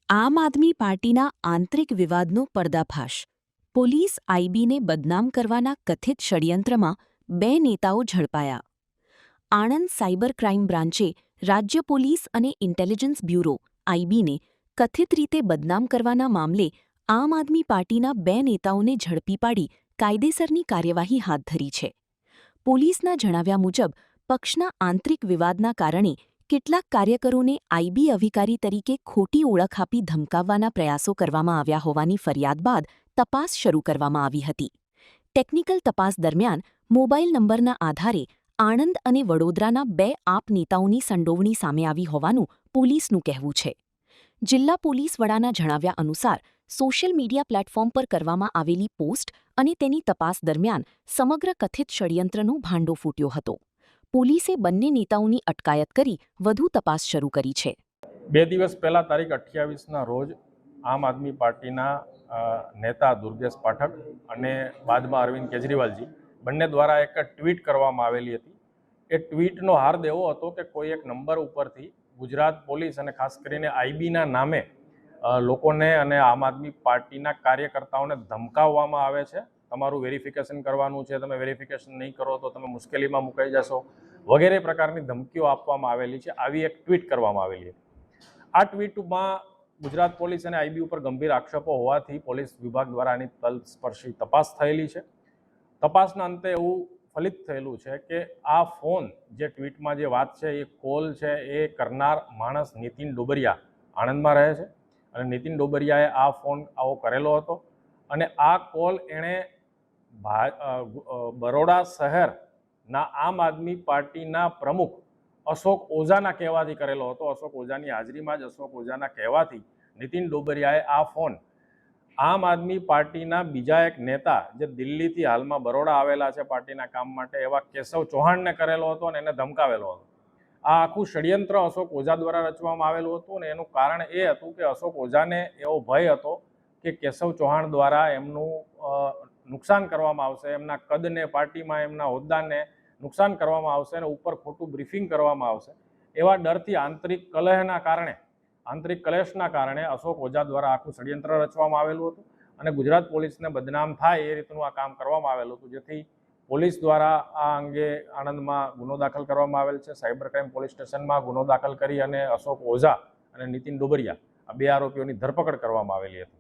આમ આદમી પાર્ટીના આંતરિક વિવાદનો પર્દાફાશ. પોલીસ આઈબીને બદનામ કરવાના કથિત ષડયંત્રમાં 2 નેતાઓ ઝડપાયા. આણંદ સાયબર ક્રાઇમ બ્રાન્ચે રાજ્ય પોલીસ અને ઇન્ટેલિજન્સ બ્યુરો આઈબીને કથિત રીતે બદનામ કરવાના મામલે આમ આદમી પાર્ટીના 2 નેતાઓને ઝડપી પાડી કાયદેસરની કાર્યવાહી હાથ ધરી છે. પોલીસના જણાવ્યા મુજબ પક્ષના આંતરિક વિવાદના કારણે કેટલાક કાર્યકરોને આઈબી અધિકારી તરીકે ખોટી ઓળખ આપી ધમકાવવાના પ્રયાસો કરવામાં આવ્યા હોવાની ફરિયાદ બાદ તપાસ શરૂ કરવામાં આવી હતી. ટેકનિકલ તપાસ દરમિયાન મોબાઈલ નંબરના આધારે આણંદ અને વડોદરાના 2 આપ નેતાઓની સંડોવણી સામે આવી હોવાનું પોલીસનું કહેવું છે. જિલ્લા પોલીસ વડાના જણાવ્યા અનુસાર સોશિયલ મીડિયા પ્લેટફોર્મ પર કરવામાં આવેલી પોસ્ટ અને તેની તપાસ દરમિયાન સમગ્ર કથિત ષડયંત્રનો ભાંડો ફૂટ્યો હતો. પોલીસે બંને નેતાઓની અટકાયત કરી વધુ તપાસ શરૂ કરી છે. 2 દિવસ પહેલા તારીખ 28ના રોજ આમ આદમી પાર્ટીના નેતા દુર્ગેશ પાઠક અને બાદમાં અરવિંદ કેજરીવાલજી બંને દ્વારા એક ટ્વીટ કરવામાં આવેલી હતી. એ ટ્વીટનો હાર્દ એવો હતો કે કોઈ એક નંબર ઉપરથી ગુજરાત પોલીસ અને ખાસ કરીને આઈબીના નામે લોકોને અને આમ આદમી પાર્ટીના કાર્યકર્તાઓને ધમકાવવામાં આવે છે. તમારું વેરિફિકેશન કરવાનું છે, તમે વેરિફિકેશન નહીં કરો તો તમે મુશ્કેલીમાં મુકાઈ જશો વગેરે પ્રકારની ધમકીઓ આપવામાં આવેલી છે. આવી એક ટ્વીટ કરવામાં આવેલી હતી. આ ટ્વીટમાં ગુજરાત પોલીસ અને આઈબી ઉપર ગંભીર આક્ષેપો હોવાથી પોલીસ વિભાગ દ્વારા આની તલસ્પર્શી તપાસ થયેલી છે. તપાસના અંતે એવું ફલિત થયેલું છે કે આ ફોન જે ટ્વીટમાં જે વાત છે એ કોલ છે એ કરનાર માણસ નીતિન ડોબરિયા આણંદમાં રહે છે અને નીતિન ડોબરિયાએ આ ફોન આવો કરેલો હતો અને આ કોલ એણે બરોડા શહેરના આમ આદમી પાર્ટીના પ્રમુખ અશોક ઓઝાના કહેવાથી કરેલો હતો. અશોક ઓઝાની હાજરીમાં જ અશોક ઓઝાના કહેવાથી નીતિન ડોબરિયાએ આ ફોન આમ આદમી પાર્ટીના બીજા એક નેતા જે દિલ્હીથી હાલમાં બરોડા આવેલા છે પાર્ટીના કામ માટે એવા કેશવ ચૌહાણને કરેલો હતો અને એને ધમકાવેલો હતો. આ આખું ષડયંત્ર અશોક ઓઝા દ્વારા રચવામાં આવેલું હતું અને એનું કારણ એ હતું કે અશોક ઓઝાને એવો ભય હતો કે કેશવ ચૌહાણ દ્વારા એમનું નુકસાન કરવામાં આવશે, એમના કદને, પાર્ટીમાં એમના હોદ્દાને નુકસાન કરવામાં આવશે અને ઉપર ખોટું બ્રીફિંગ કરવામાં આવશે. એવા ડરથી આંતરિક કલેશના કારણે અશોક ઓઝા દ્વારા આખું ષડયંત્ર રચવામાં આવેલું હતું અને ગુજરાત પોલીસને બદનામ થાય એ રીતનું આ કામ કરવામાં આવેલું હતું, જેથી પોલીસ દ્વારા આ અંગે આણંદમાં ગુનો દાખલ કરવામાં આવેલ છે. સાયબર ક્રાઇમ પોલીસ સ્ટેશનમાં ગુનો દાખલ કરી અને અશોક ઓઝા અને નીતિન ડોબરિયા આ 2 આરોપીઓની ધરપકડ કરવામાં આવેલી હતી.